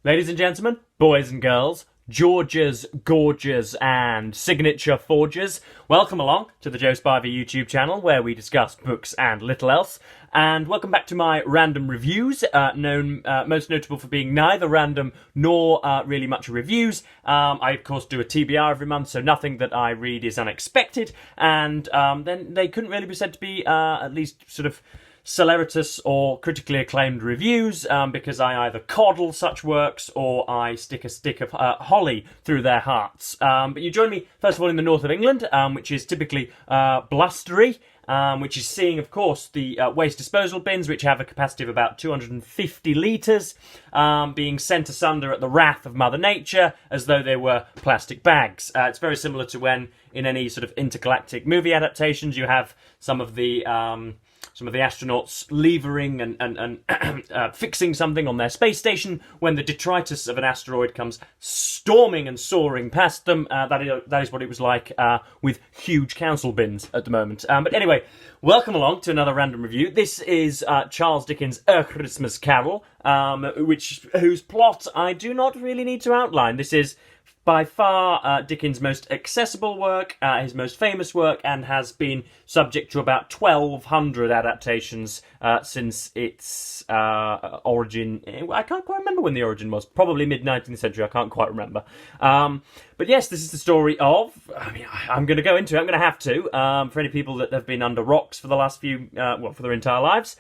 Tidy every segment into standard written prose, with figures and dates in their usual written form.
Ladies and gentlemen, boys and girls, Georges, Gorges and Signature Forgers, welcome along to the Joe Spivey YouTube channel where we discuss books and little else. And welcome back to my random reviews, most notable for being neither random nor really much reviews. I, of course, do a TBR every month, so nothing that I read is unexpected. And then they couldn't really be said to be at least sort of celeritas or critically acclaimed reviews, because I either coddle such works or I stick a stick of holly through their hearts. But you join me, first of all, in the north of England, which is typically blustery, which is seeing, of course, the waste disposal bins, which have a capacity of about 250 litres, being sent asunder at the wrath of Mother Nature as though they were plastic bags. It's very similar to when, in any sort of intergalactic movie adaptations, you have some of the astronauts levering and fixing something on their space station when the detritus of an asteroid comes storming and soaring past them. That is what it was like with huge council bins at the moment. But anyway, welcome along to another random review. This is Charles Dickens' A Christmas Carol, whose plot I do not really need to outline. This is by far Dickens' most accessible work, his most famous work, and has been subject to about 1,200 adaptations since its origin. I can't quite remember when the origin was. Probably mid-19th century, I can't quite remember. But yes, this is the story of... I'm going to go into it, I'm going to have to, for any people that have been under rocks for the last few... for their entire lives.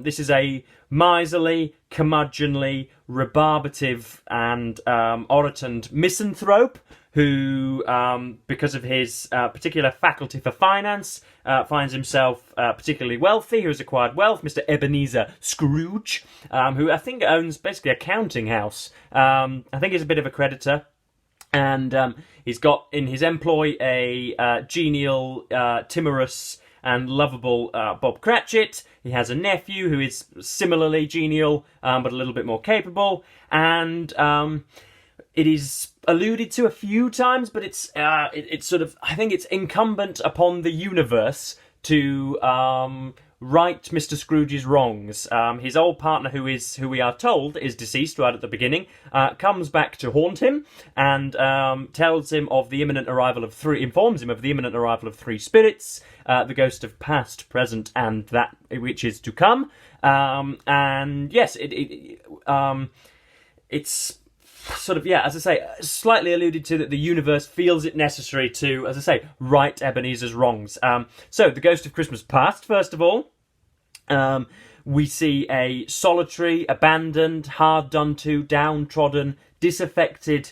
This is a miserly, curmudgeonly, rebarbative and orotund misanthrope who, because of his particular faculty for finance, finds himself particularly wealthy, who has acquired wealth, Mr. Ebenezer Scrooge, who I think owns basically a counting house. I think he's a bit of a creditor. And he's got in his employ a genial, timorous and lovable Bob Cratchit. He has a nephew who is similarly genial, but a little bit more capable. And it is alluded to a few times, but it's sort of, I think it's incumbent upon the universe to right Mr. Scrooge's wrongs. His old partner, who we are told is deceased right at the beginning, comes back to haunt him and informs him of the imminent arrival of three spirits, the ghost of past, present, and that which is to come. And yes, it's sort of, as I say, slightly alluded to that the universe feels it necessary to, as I say, right Ebenezer's wrongs. So, the Ghost of Christmas Past, first of all. We see a solitary, abandoned, hard done to, downtrodden, disaffected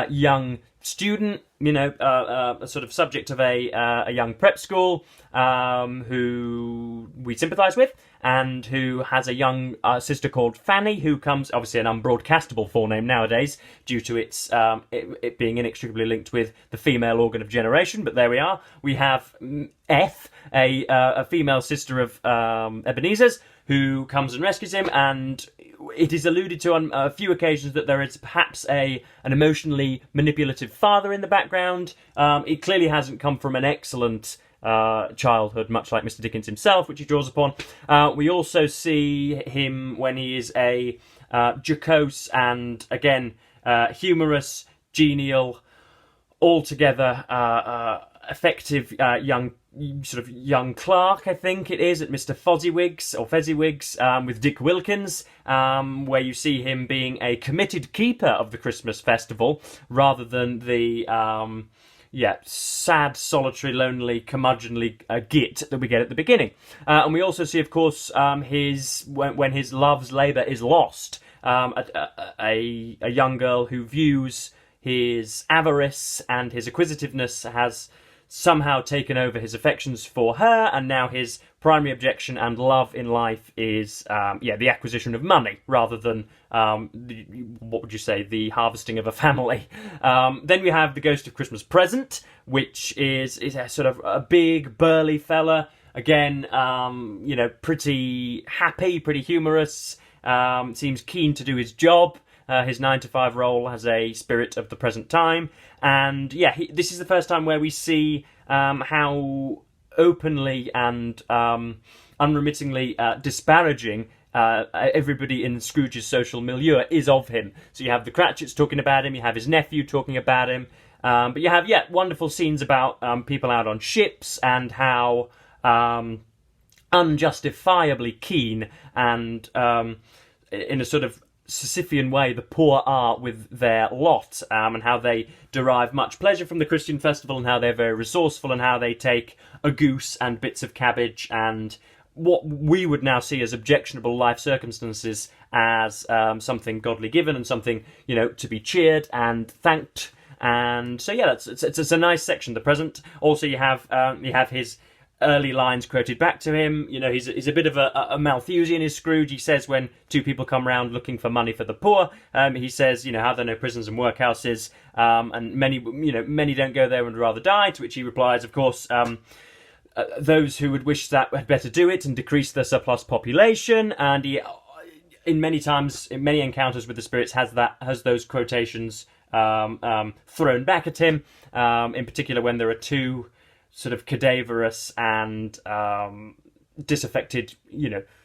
young student, a sort of subject of a young prep school, who we sympathise with, and who has a young sister called Fanny, who comes, obviously an unbroadcastable forename nowadays, due to it being inextricably linked with the female organ of generation, but there we are. We have Eth, a female sister of Ebenezer's, who comes and rescues him, and it is alluded to on a few occasions that there is perhaps an emotionally manipulative father in the background. It clearly hasn't come from an excellent childhood, much like Mr. Dickens himself, which he draws upon. We also see him when he is a jocose and, again, humorous, genial, altogether effective young clerk, I think it is, at Mr. Fezziwig's, with Dick Wilkins, where you see him being a committed keeper of the Christmas festival, rather than the sad, solitary, lonely, curmudgeonly git that we get at the beginning. And we also see, of course, when his love's labour is lost, a young girl who views his avarice and his acquisitiveness has somehow taken over his affections for her, and now his primary objection and love in life is the acquisition of money rather than the harvesting of a family. Then we have the Ghost of Christmas Present, which is a sort of a big burly fella, again, pretty happy, pretty humorous, seems keen to do his job. His 9-to-5 role has a spirit of the present time. And this is the first time where we see how openly and unremittingly disparaging everybody in Scrooge's social milieu is of him. So you have the Cratchits talking about him, you have his nephew talking about him, but you have, wonderful scenes about people out on ships and how unjustifiably keen and in a sort of Sisyphean way the poor are with their lot, and how they derive much pleasure from the Christian festival, and how they're very resourceful, and how they take a goose and bits of cabbage and what we would now see as objectionable life circumstances as something godly given and something, to be cheered and thanked. And so it's a nice section. The present. Also, you have his early lines quoted back to him. He's a bit of a Malthusian, is Scrooge. He says when two people come round looking for money for the poor, he says, have there no prisons and workhouses, and many don't go there and would rather die. To which he replies, of course, those who would wish that had better do it and decrease the surplus population. And he, in many encounters with the spirits, has those quotations thrown back at him. In particular, when there are two sort of cadaverous and disaffected,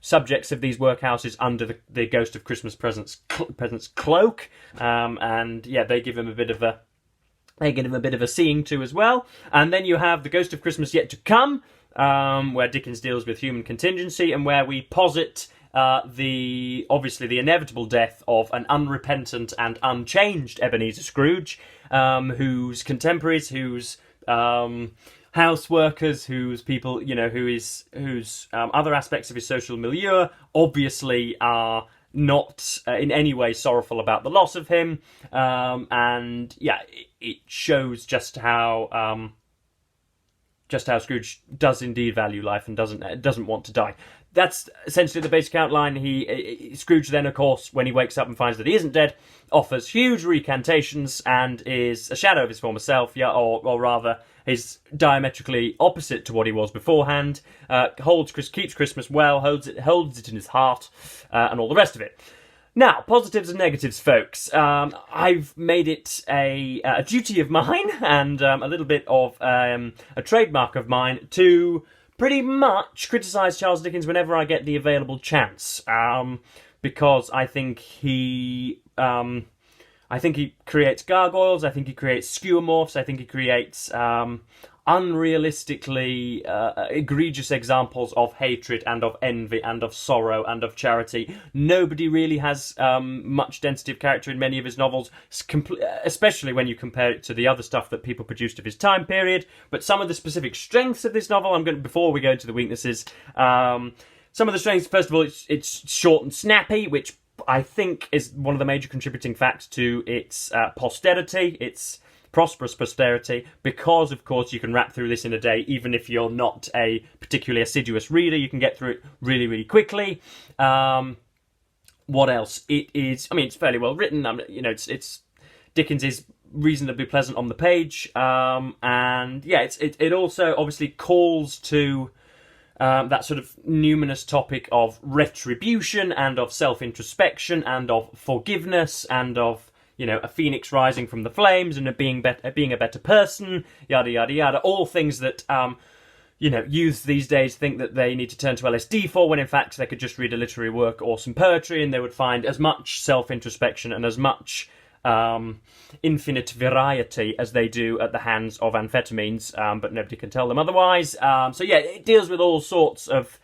subjects of these workhouses under the Ghost of Christmas Present's cloak, they give him a bit of a seeing to as well. And then you have the Ghost of Christmas Yet to Come, where Dickens deals with human contingency, and where we posit the inevitable death of an unrepentant and unchanged Ebenezer Scrooge, whose contemporaries, whose house workers, whose people, whose other aspects of his social milieu obviously are not in any way sorrowful about the loss of him, it shows just how Scrooge does indeed value life and doesn't want to die. That's essentially the basic outline. Scrooge then, of course, when he wakes up and finds that he isn't dead, offers huge recantations and is a shadow of his former self, or rather, is diametrically opposite to what he was beforehand. Keeps Christmas well, holds it in his heart, and all the rest of it. Now, positives and negatives, folks. I've made it a duty of mine and a little bit of a trademark of mine to pretty much criticise Charles Dickens whenever I get the available chance, because I think he creates gargoyles, I think he creates skeuomorphs, I think he creates unrealistically egregious examples of hatred and of envy and of sorrow and of charity. Nobody really has much density of character in many of his novels, especially when you compare it to the other stuff that people produced of his time period. But some of the specific strengths of this novel, before we go into the weaknesses, some of the strengths, first of all, it's short and snappy, which I think is one of the major contributing facts to its posterity, its prosperous posterity, because, of course, you can wrap through this in a day. Even if you're not a particularly assiduous reader, you can get through it really, really quickly. What else? It's fairly well written. It's Dickens is reasonably pleasant on the page, it also obviously calls to that sort of numinous topic of retribution and of self-introspection and of forgiveness and of a phoenix rising from the flames and being a better person, yada yada yada. All things that youth these days think that they need to turn to LSD for, when in fact they could just read a literary work or some poetry and they would find as much self-introspection and as much infinite variety as they do at the hands of amphetamines, but nobody can tell them otherwise. It deals with all sorts of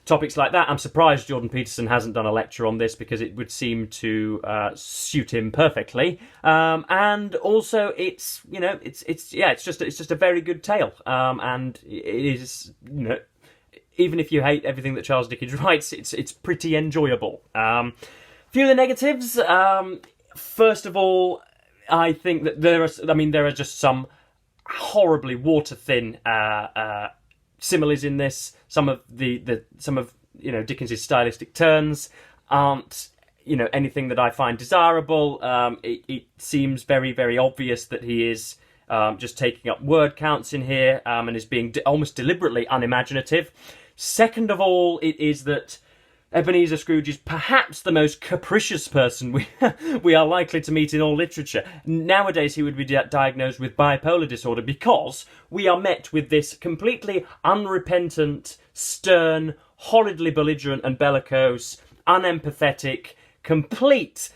topics like that. I'm surprised Jordan Peterson hasn't done a lecture on this, because it would seem to suit him perfectly. And also, it's just a very good tale. And it is, even if you hate everything that Charles Dickens writes, it's pretty enjoyable. Few of the negatives. First of all, I think that there are just some horribly water-thin similes in this. Some of Dickens's stylistic turns aren't anything that I find desirable. It seems very, very obvious that he is just taking up word counts in here, and is being almost deliberately unimaginative. Second of all, it is that Ebenezer Scrooge is perhaps the most capricious person we are likely to meet in all literature. Nowadays, he would be diagnosed with bipolar disorder, because we are met with this completely unrepentant, stern, horridly belligerent and bellicose, unempathetic, complete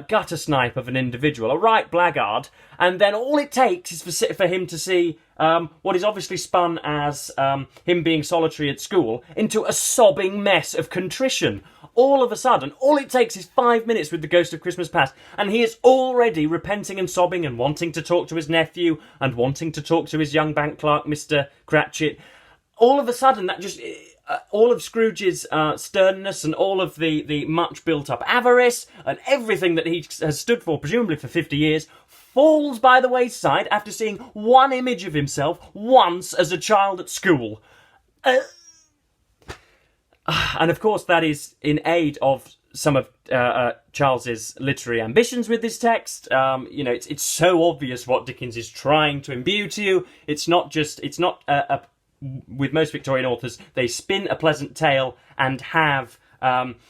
gutter snipe of an individual, a right blackguard, and then all it takes is for him to see what is obviously spun as him being solitary at school into a sobbing mess of contrition. All of a sudden, all it takes is 5 minutes with the Ghost of Christmas Past, and he is already repenting and sobbing and wanting to talk to his nephew and wanting to talk to his young bank clerk, Mr. Cratchit. All of a sudden, that just... all of Scrooge's sternness and all of the much built-up avarice and everything that he has stood for, presumably for 50 years, falls by the wayside after seeing one image of himself once as a child at school. And of course that is in aid of some of Charles's literary ambitions with this text. It's so obvious what Dickens is trying to imbue to you. It's not with most Victorian authors, they spin a pleasant tale and have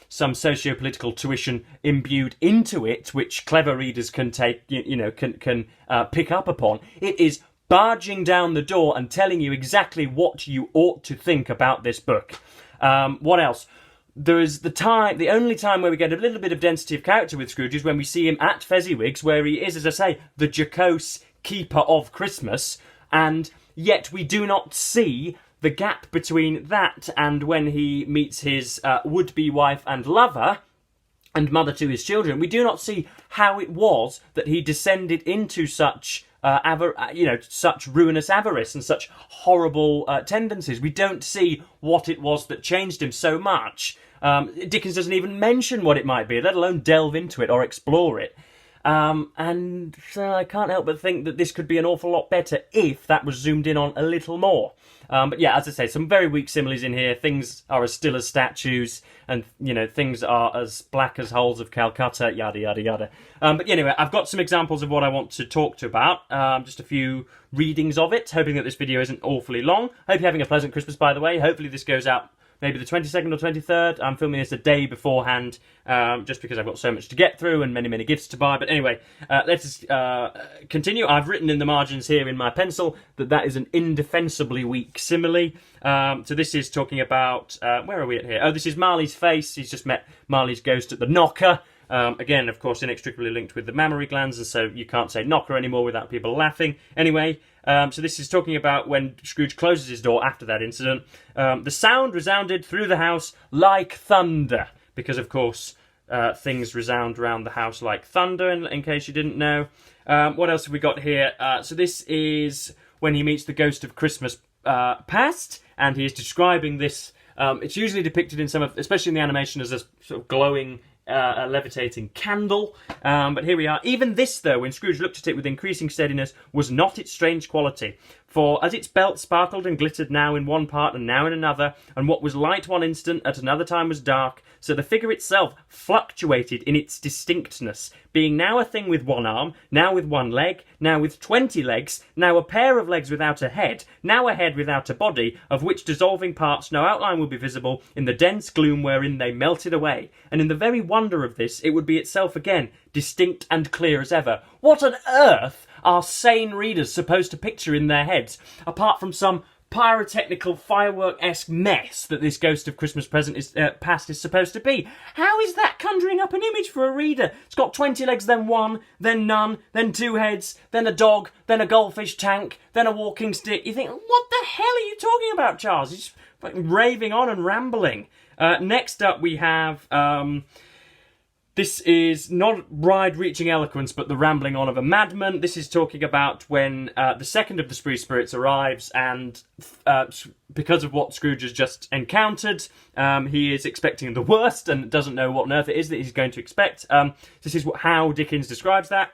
some socio-political tuition imbued into it, which clever readers can take, can pick up upon. It is barging down the door and telling you exactly what you ought to think about this book. What else? There is the only time where we get a little bit of density of character with Scrooge is when we see him at Fezziwig's, where he is, as I say, the jocose keeper of Christmas, and yet we do not see the gap between that and when he meets his would-be wife and lover and mother to his children. We do not see how it was that he descended into such such ruinous avarice and such horrible tendencies. We don't see what it was that changed him so much. Dickens doesn't even mention what it might be, let alone delve into it or explore it. And I can't help but think that this could be an awful lot better if that was zoomed in on a little more. But yeah, as I say, some very weak similes in here. Things are as still as statues, and things are as black as holes of Calcutta, yada yada yada. But anyway, I've got some examples of what I want to talk to about. Just a few readings of it, hoping that this video isn't awfully long. Hope you're having a pleasant Christmas, by the way. Hopefully this goes out maybe the 22nd or 23rd. I'm filming this a day beforehand, just because I've got so much to get through and many, many gifts to buy. But anyway, let's continue. I've written in the margins here in my pencil that is an indefensibly weak simile. So this is talking about, where are we at here? Oh, this is Marley's face. He's just met Marley's ghost at the knocker. Again, of course, inextricably linked with the mammary glands, and so you can't say knocker anymore without people laughing. Anyway, so this is talking about when Scrooge closes his door after that incident. The sound resounded through the house like thunder, because, of course, things resound around the house like thunder, in case you didn't know. What else have we got here? So this is when he meets the Ghost of Christmas Past, and he is describing this. It's usually depicted in especially in the animation, as a sort of glowing, a levitating candle, but here we are. Even this, though, when Scrooge looked at it with increasing steadiness, was not its strange quality. For as its belt sparkled and glittered now in one part and now in another, and what was light one instant at another time was dark, so the figure itself fluctuated in its distinctness, being now a thing with one arm, now with one leg, now with 20 legs, now a pair of legs without a head, now a head without a body, of which dissolving parts no outline would be visible in the dense gloom wherein they melted away, and in the very wonder of this it would be itself again, distinct and clear as ever. What on earth are sane readers supposed to picture in their heads, apart from some pyrotechnical firework-esque mess that this Ghost of Christmas Past is supposed to be? How is that conjuring up an image for a reader? It's got 20 legs, then one, then none, then two heads, then a dog, then a goldfish tank, then a walking stick. You think, what the hell are you talking about, Charles? You're just fucking raving on and rambling. Next up we have... This is not wide-reaching eloquence, but the rambling on of a madman. This is talking about when the second of the Spree Spirits arrives, and because of what Scrooge has just encountered, he is expecting the worst and doesn't know what on earth it is that he's going to expect. This is how Dickens describes that.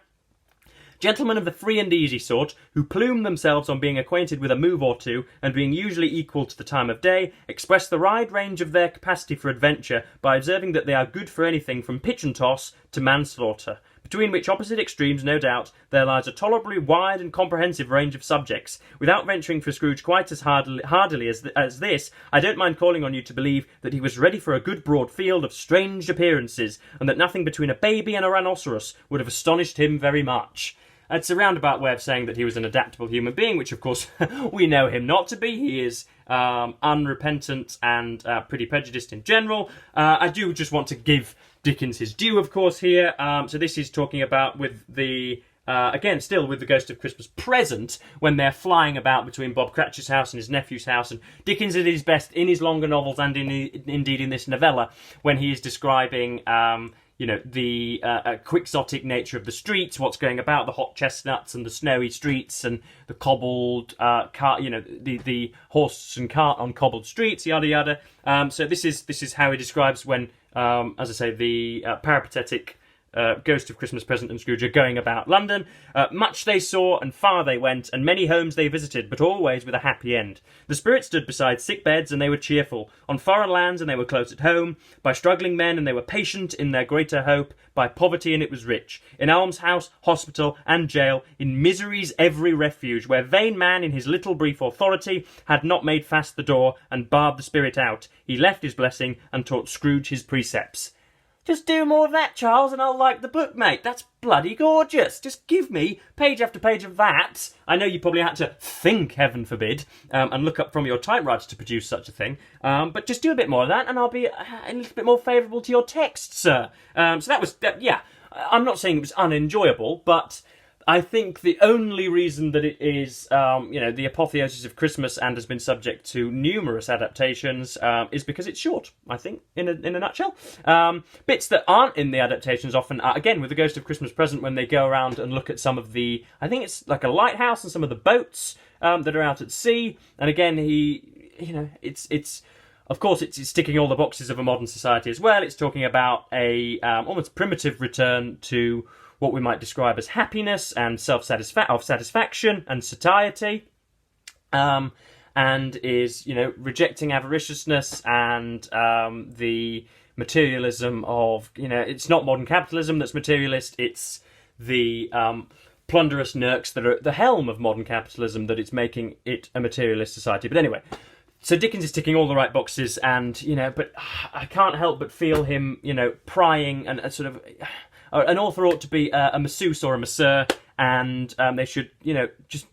Gentlemen of the free and easy sort, who plume themselves on being acquainted with a move or two, and being usually equal to the time of day, express the wide range of their capacity for adventure by observing that they are good for anything from pitch and toss to manslaughter, between which opposite extremes, no doubt, there lies a tolerably wide and comprehensive range of subjects. Without venturing for Scrooge quite as hardily as this, I don't mind calling on you to believe that he was ready for a good broad field of strange appearances, and that nothing between a baby and a rhinoceros would have astonished him very much. It's a roundabout way of saying that he was an adaptable human being, which of course we know him not to be. He is unrepentant and pretty prejudiced in general. I do just want to give Dickens his due, of course, here. So this is talking about with the... again, still with the Ghost of Christmas Present, when they're flying about between Bob Cratchit's house and his nephew's house. And Dickens is at his best in his longer novels and indeed in this novella, when he is describing, the quixotic nature of the streets, what's going about, the hot chestnuts and the snowy streets and the cobbled cart, the horse and cart on cobbled streets, yada yada. So this is how he describes when, as I say, the peripatetic Ghost of Christmas Present and Scrooge are going about London. Much they saw and far they went, and many homes they visited, but always with a happy end. The spirits stood beside sick beds, and they were cheerful. On foreign lands, and they were close at home. By struggling men, and they were patient in their greater hope. By poverty, and it was rich. In almshouse, hospital, and jail. In misery's every refuge, where vain man in his little brief authority had not made fast the door, and barred the spirit out. He left his blessing, and taught Scrooge his precepts. Just do more of that, Charles, and I'll like the book, mate. That's bloody gorgeous. Just give me page after page of that. I know you probably had to think, heaven forbid, and look up from your typewriter to produce such a thing. But just do a bit more of that, and I'll be a little bit more favourable to your text, sir. So that was, yeah. I'm not saying it was unenjoyable, but I think the only reason that it is, the apotheosis of Christmas and has been subject to numerous adaptations is because it's short, I think, in a nutshell. Bits that aren't in the adaptations often, again, with the Ghost of Christmas Present, when they go around and look at some of the, I think it's like a lighthouse and some of the boats that are out at sea. And again, it's of course, it's ticking all the boxes of a modern society as well. It's talking about a almost primitive return to what we might describe as happiness and satisfaction and satiety, and is, rejecting avariciousness and the materialism of, it's not modern capitalism that's materialist, it's the plunderous nerks that are at the helm of modern capitalism that it's making it a materialist society. But anyway, so Dickens is ticking all the right boxes, and, but I can't help but feel him, prying and sort of... An author ought to be a masseuse or a masseur, and they should,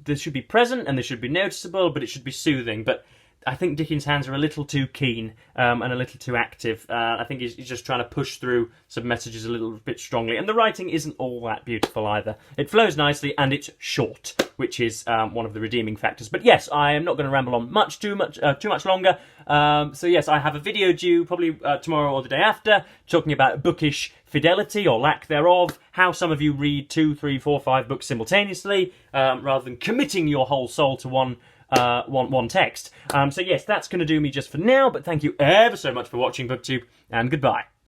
they should be present and they should be noticeable, but it should be soothing. But I think Dickens' hands are a little too keen and a little too active. I think he's just trying to push through some messages a little bit strongly. And the writing isn't all that beautiful either. It flows nicely and it's short, which is one of the redeeming factors. But yes, I am not going to ramble on too much longer. So yes, I have a video due probably tomorrow or the day after, talking about bookish fidelity or lack thereof, how some of you read 2, 3, 4, 5 books simultaneously, rather than committing your whole soul to one text. So yes, that's going to do me just for now, but thank you ever so much for watching BookTube, and goodbye.